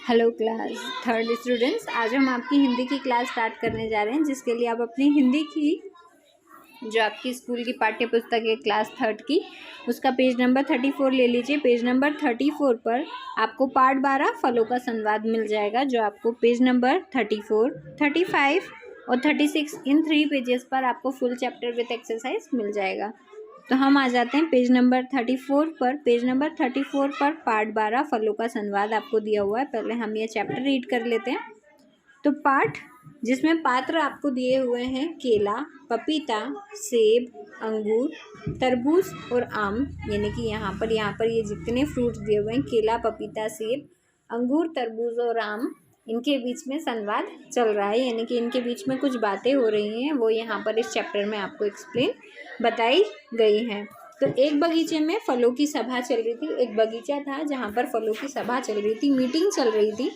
Hello class third students, आज हम आपकी हिंदी की क्लास स्टार्ट करने जा रहे हैं, जिसके लिए आप अपनी हिंदी की जो आपकी स्कूल की पाठ्य पुस्तक है क्लास थर्ड की, उसका पेज नंबर 34 ले लीजिए। पेज नंबर 34 पर आपको पार्ट 12 फलों का संवाद मिल जाएगा, जो आपको पेज नंबर 34, 35 और 36 इन 3 पेजेस पर आपको फुल चैप्टर विथ एक्सरसाइज मिल जाएगा। तो हम आ जाते हैं पेज नंबर 34 पर। पेज नंबर 34 पर पार्ट 12 फलों का संवाद आपको दिया हुआ है। पहले हम ये चैप्टर रीड कर लेते हैं। तो पाठ जिसमें पात्र आपको दिए हुए हैं केला, पपीता, सेब, अंगूर, तरबूज और आम, यानी कि यहाँ पर ये जितने फ्रूट्स दिए हुए हैं केला, पपीता, सेब, अंगूर, तरबूज और आम, इनके बीच में संवाद चल रहा है, यानी कि इनके बीच में कुछ बातें हो रही हैं, वो यहाँ पर इस चैप्टर में आपको एक्सप्लेन बताई गई हैं। तो एक बगीचे में फलों की सभा चल रही थी। एक बगीचा था जहाँ पर फलों की सभा चल रही थी, मीटिंग चल रही थी।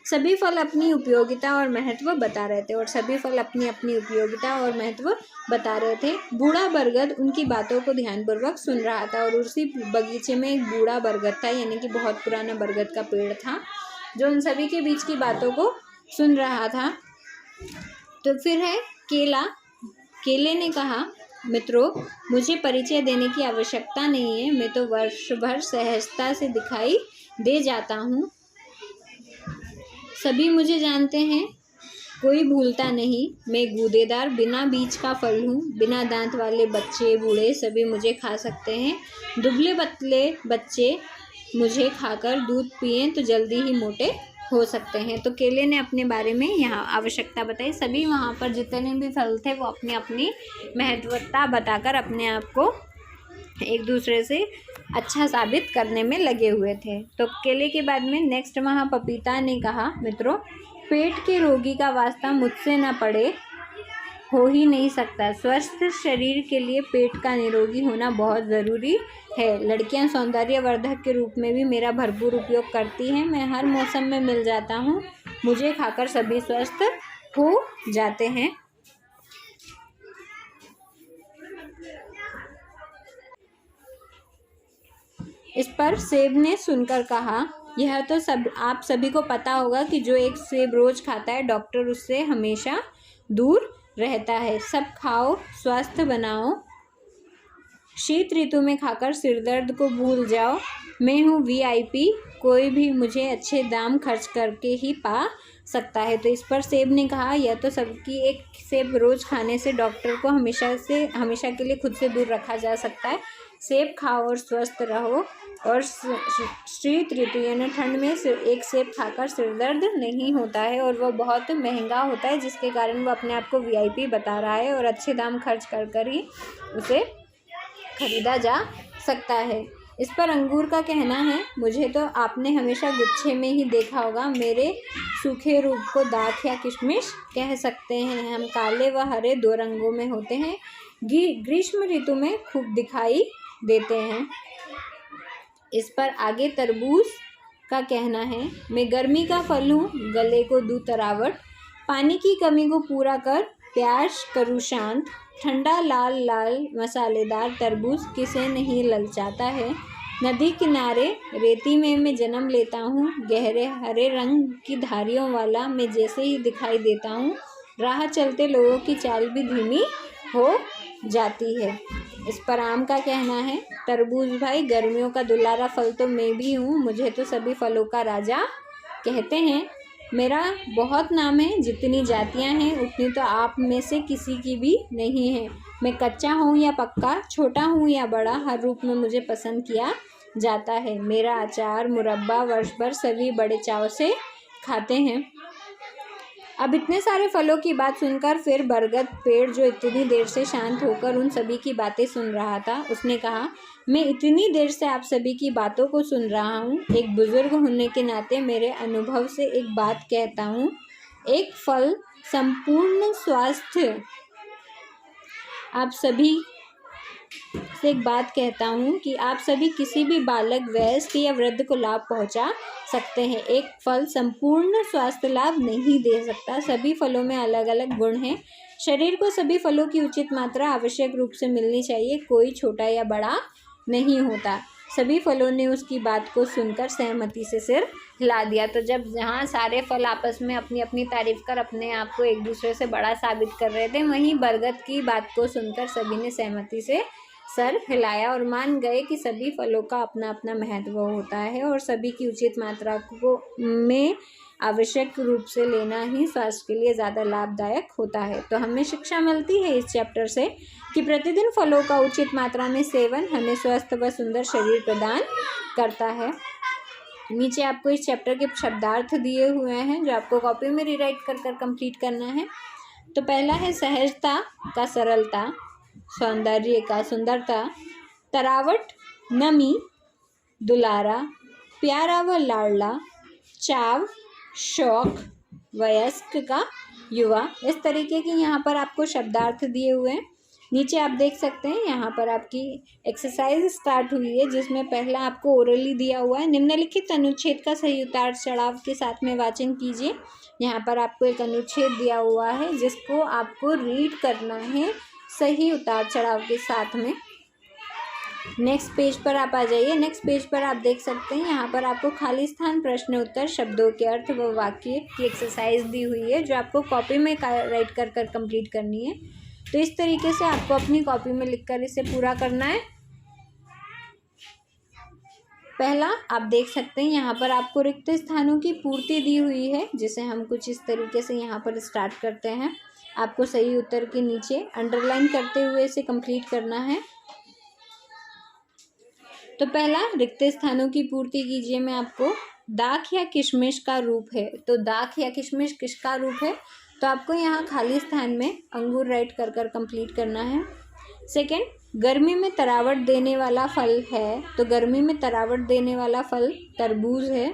सभी फल अपनी उपयोगिता और महत्व बता रहे थे, और सभी फल अपनी अपनी उपयोगिता और महत्व बता रहे थे। बूढ़ा बरगद उनकी बातों को ध्यानपूर्वक सुन रहा था, और उसी बगीचे में एक बूढ़ा बरगद था, यानी कि बहुत पुराना बरगद का पेड़ था, जो उन सभी के बीच की बातों को सुन रहा था। तो फिर है केला। केले ने कहा, मित्रों, मुझे परिचय देने की आवश्यकता नहीं है, मैं तो वर्ष भर सहजता से दिखाई दे जाता हूँ। सभी मुझे जानते हैं, कोई भूलता नहीं। मैं गूदेदार बिना बीज का फल हूँ। बिना दांत वाले बच्चे, बूढ़े सभी मुझे खा सकते हैं। दुबले पतले बच्चे मुझे खाकर दूध पिएं तो जल्दी ही मोटे हो सकते हैं। तो केले ने अपने बारे में यहाँ आवश्यकता बताई। सभी वहाँ पर जितने भी फल थे वो अपनी अपनी महत्वता बताकर अपने आप को एक दूसरे से अच्छा साबित करने में लगे हुए थे। तो केले के बाद में नेक्स्ट वहाँ पपीता ने कहा, मित्रों, पेट के रोगी का वास्ता मुझसे न पड़े, हो ही नहीं सकता। स्वस्थ शरीर के लिए पेट का निरोगी होना बहुत ज़रूरी है। लड़कियां सौंदर्यवर्धक के रूप में भी मेरा भरपूर उपयोग करती हैं। मैं हर मौसम में मिल जाता हूँ। मुझे खाकर सभी स्वस्थ हो जाते हैं। इस पर सेब ने सुनकर कहा, यह तो आप सभी को पता होगा कि जो एक सेब रोज खाता है, डॉक्टर उससे हमेशा दूर रहता है। सब खाओ, स्वास्थ्य बनाओ, शीत ऋतु में खाकर सिरदर्द को भूल जाओ। मैं हूँ VIP, कोई भी मुझे अच्छे दाम खर्च करके ही पा सकता है। तो इस पर सेब ने कहा, यह तो सबकी एक सेब रोज खाने से डॉक्टर को हमेशा के लिए खुद से दूर रखा जा सकता है। सेब खाओ और स्वस्थ रहो, और शीत ऋतु यानी ठंड में एक सेब खाकर सिरदर्द नहीं होता है, और वह बहुत महंगा होता है, जिसके कारण वह अपने आप को VIP बता रहा है, और अच्छे दाम खर्च कर ही उसे खरीदा जा सकता है। इस पर अंगूर का कहना है, मुझे तो आपने हमेशा गुच्छे में ही देखा होगा। मेरे सूखे रूप को दाख या किशमिश कह सकते हैं। हम काले व हरे 2 रंगों में होते हैं। ग्रीष्म ऋतु में खूब दिखाई देते हैं। इस पर आगे तरबूज का कहना है, मैं गर्मी का फल हूँ, गले को दूं तरावट, पानी की कमी को पूरा कर प्यास करूँ शांत। ठंडा लाल लाल मसालेदार तरबूज किसे नहीं ललचाता है। नदी किनारे रेती में मैं जन्म लेता हूँ। गहरे हरे रंग की धारियों वाला मैं जैसे ही दिखाई देता हूँ, राह चलते लोगों की चाल भी धीमी हो जाती है। इस पर आम का कहना है, तरबूज भाई, गर्मियों का दुलारा फल तो मैं भी हूँ। मुझे तो सभी फलों का राजा कहते हैं। मेरा बहुत नाम है, जितनी जातियाँ हैं उतनी तो आप में से किसी की भी नहीं है। मैं कच्चा हूँ या पक्का, छोटा हूँ या बड़ा, हर रूप में मुझे पसंद किया जाता है। मेरा अचार मुरब्बा वर्ष भर सभी बड़े चाव से खाते हैं। अब इतने सारे फलों की बात सुनकर फिर बरगद पेड़, जो इतनी देर से शांत होकर उन सभी की बातें सुन रहा था, उसने कहा, मैं इतनी देर से आप सभी की बातों को सुन रहा हूँ। एक बुजुर्ग होने के नाते मेरे अनुभव से एक बात कहता हूँ। एक फल संपूर्ण स्वास्थ्य आप सभी से एक बात कहता हूँ कि आप सभी किसी भी बालक, वयस्क या वृद्ध को लाभ पहुँचा सकते हैं। एक फल संपूर्ण स्वास्थ्य लाभ नहीं दे सकता। सभी फलों में अलग अलग गुण हैं। शरीर को सभी फलों की उचित मात्रा आवश्यक रूप से मिलनी चाहिए। कोई छोटा या बड़ा नहीं होता। सभी फलों ने उसकी बात को सुनकर सहमति से सिर हिला दिया। तो जब जहाँ सारे फल आपस में अपनी अपनी तारीफ कर अपने आप को एक दूसरे से बड़ा साबित कर रहे थे, वहीं बरगद की बात को सुनकर सभी ने सहमति से सर हिलाया और मान गए कि सभी फलों का अपना अपना महत्व होता है और सभी की उचित मात्रा को में आवश्यक रूप से लेना ही स्वास्थ्य के लिए ज़्यादा लाभदायक होता है। तो हमें शिक्षा मिलती है इस चैप्टर से कि प्रतिदिन फलों का उचित मात्रा में सेवन हमें स्वस्थ व सुंदर शरीर प्रदान करता है। नीचे आपको इस चैप्टर के शब्दार्थ दिए हुए हैं जो आपको कॉपी में रीराइट कर कर कंप्लीट करना है। तो पहला है सहजता का सरलता, सौंदर्य का सुंदरता, तरावट नमी, दुलारा, प्यारा व लाडला, चाव, शौक, वयस्क का युवा। इस तरीके के यहाँ पर आपको शब्दार्थ दिए हुए हैं। नीचे आप देख सकते हैं यहाँ पर आपकी एक्सरसाइज स्टार्ट हुई है जिसमें पहला आपको ओरली दिया हुआ है। निम्नलिखित अनुच्छेद का सही उतार चढ़ाव के साथ में वाचन कीजिए। यहाँ पर आपको एक अनुच्छेद दिया हुआ है जिसको आपको रीड करना है सही उतार चढ़ाव के साथ में। नेक्स्ट पेज पर आप आ जाइए। नेक्स्ट पेज पर आप देख सकते हैं यहाँ पर आपको खाली स्थान, प्रश्न उत्तर, शब्दों के अर्थ व वाक्य की एक्सरसाइज दी हुई है जो आपको कॉपी में राइट कर कर कंप्लीट करनी है। तो इस तरीके से आपको अपनी कॉपी में लिखकर इसे पूरा करना है। पहला आप देख सकते हैं यहाँ पर आपको रिक्त स्थानों की पूर्ति दी हुई है जिसे हम कुछ इस तरीके से यहाँ पर स्टार्ट करते हैं। आपको सही उत्तर के नीचे अंडरलाइन करते हुए इसे कंप्लीट करना है। तो पहला रिक्त स्थानों की पूर्ति कीजिए में आपको दाख या किशमिश का रूप है। तो दाख या किशमिश किसका रूप है? तो आपको यहाँ खाली स्थान में अंगूर राइट कर कर कंप्लीट करना है। सेकंड, गर्मी में तरावट देने वाला फल है। तो गर्मी में तरावट देने वाला फल तरबूज है।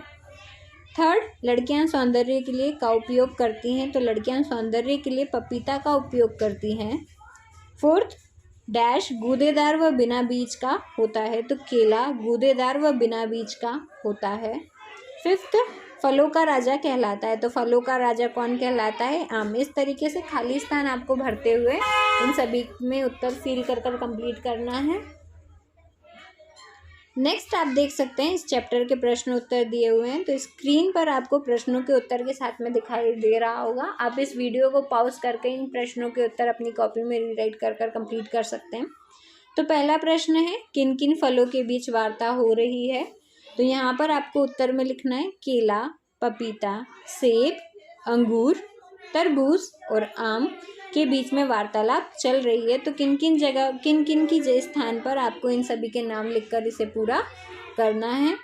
थर्ड, लड़कियां सौंदर्य के लिए का उपयोग करती हैं। तो लड़कियां सौंदर्य के लिए पपीता का उपयोग करती हैं। फोर्थ, डैश गूदेदार व बिना बीज का होता है। तो केला गूदेदार व बिना बीज का होता है। फिफ्थ, फलों का राजा कहलाता है। तो फलों का राजा कौन कहलाता है? आम। इस तरीके से खाली स्थान आपको भरते हुए इन सभी में उत्तर फिल कर कर कंप्लीट करना है। नेक्स्ट आप देख सकते हैं इस चैप्टर के प्रश्न उत्तर दिए हुए हैं। तो स्क्रीन पर आपको प्रश्नों के उत्तर के साथ में दिखाई दे रहा होगा। आप इस वीडियो को पॉज करके इन प्रश्नों के उत्तर अपनी कॉपी में रीराइट कर कर कंप्लीट कर सकते हैं। तो पहला प्रश्न है, किन किन फलों के बीच वार्ता हो रही है? तो यहाँ पर आपको उत्तर में लिखना है केला, पपीता, सेब, अंगूर, तरबूज और आम के बीच में वार्तालाप चल रही है। तो किन किन जगह किन किन की स्थान पर आपको इन सभी के नाम लिखकर इसे पूरा करना है।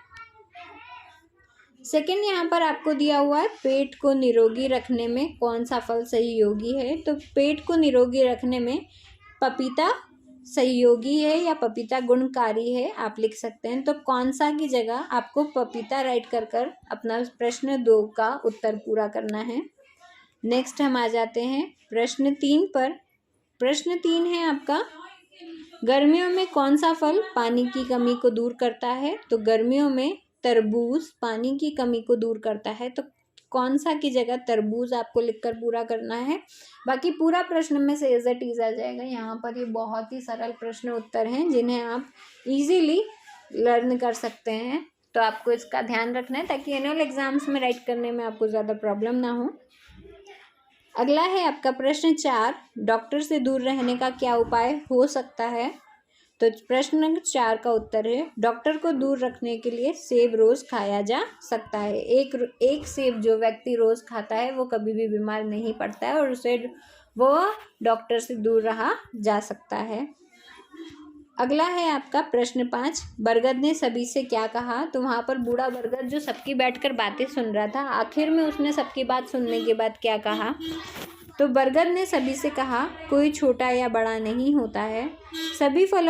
सेकंड, यहाँ पर आपको दिया हुआ है पेट को निरोगी रखने में कौन सा फल सहयोगी है? तो पेट को निरोगी रखने में पपीता सहयोगी है या पपीता गुणकारी है, आप लिख सकते हैं। तो कौन सा की जगह आपको पपीता राइट कर कर अपना प्रश्न 2 का उत्तर पूरा करना है। नेक्स्ट हम आ जाते हैं प्रश्न 3 पर। प्रश्न 3 है आपका, गर्मियों में कौन सा फल पानी की कमी को दूर करता है? तो गर्मियों में तरबूज पानी की कमी को दूर करता है। तो कौन सा की जगह तरबूज आपको लिखकर पूरा करना है। बाकी पूरा प्रश्न में से एज इट इज आ जाएगा। यहाँ पर ये बहुत ही सरल प्रश्न उत्तर हैं जिन्हें आप इजीली लर्न कर सकते हैं। तो आपको इसका ध्यान रखना है ताकि एनुअल एग्जाम्स में राइट करने में आपको ज़्यादा प्रॉब्लम ना हो। अगला है आपका प्रश्न 4, डॉक्टर से दूर रहने का क्या उपाय हो सकता है? तो प्रश्न 4 का उत्तर है, डॉक्टर को दूर रखने के लिए सेब रोज़ खाया जा सकता है। एक सेब जो व्यक्ति रोज़ खाता है वो कभी भी बीमार नहीं पड़ता है और उसे वो डॉक्टर से दूर रहा जा सकता है। अगला है आपका प्रश्न 5, बरगद ने सभी से क्या कहा? तो वहाँ पर बूढ़ा बरगद जो सबकी बैठकर बातें सुन रहा था, आखिर में उसने सबकी बात सुनने के बाद क्या कहा? तो बरगद ने सभी से कहा, कोई छोटा या बड़ा नहीं होता है, सभी फल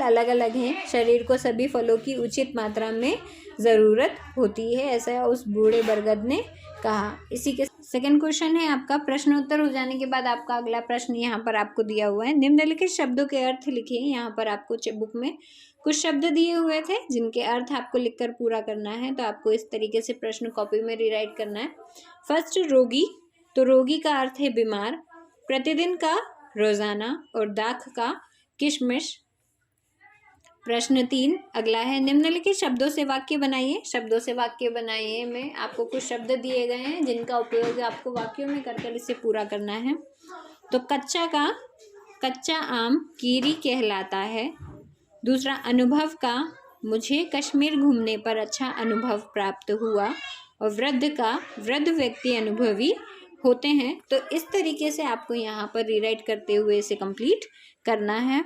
अलग अलग हैं, शरीर को सभी फलों की उचित मात्रा में ज़रूरत होती है, ऐसा उस बूढ़े बरगद ने कहा। इसी के सेकंड क्वेश्चन है आपका, प्रश्न उत्तर हो जाने के बाद आपका अगला प्रश्न यहाँ पर आपको दिया हुआ है, निम्नलिखित शब्दों के अर्थ लिखिए। यहाँ पर आपको बुक में कुछ शब्द दिए हुए थे जिनके अर्थ आपको लिखकर पूरा करना है। तो आपको इस तरीके से प्रश्न कॉपी में रीराइट करना है। फर्स्ट, रोगी। तो रोगी का अर्थ है बीमार। प्रतिदिन का रोजाना और दाख का किशमिश। प्रश्न 3 अगला है, निम्नलिखित शब्दों से वाक्य बनाइए। शब्दों से वाक्य बनाइए में आपको कुछ शब्द दिए गए हैं जिनका उपयोग आपको वाक्यों में कर इसे पूरा करना है। तो कच्चा आम कीरी कहलाता है। दूसरा, अनुभव का, मुझे कश्मीर घूमने पर अच्छा अनुभव प्राप्त हुआ। और वृद्ध व्यक्ति अनुभवी होते हैं। तो इस तरीके से आपको यहाँ पर रीराइट करते हुए इसे कंप्लीट करना है।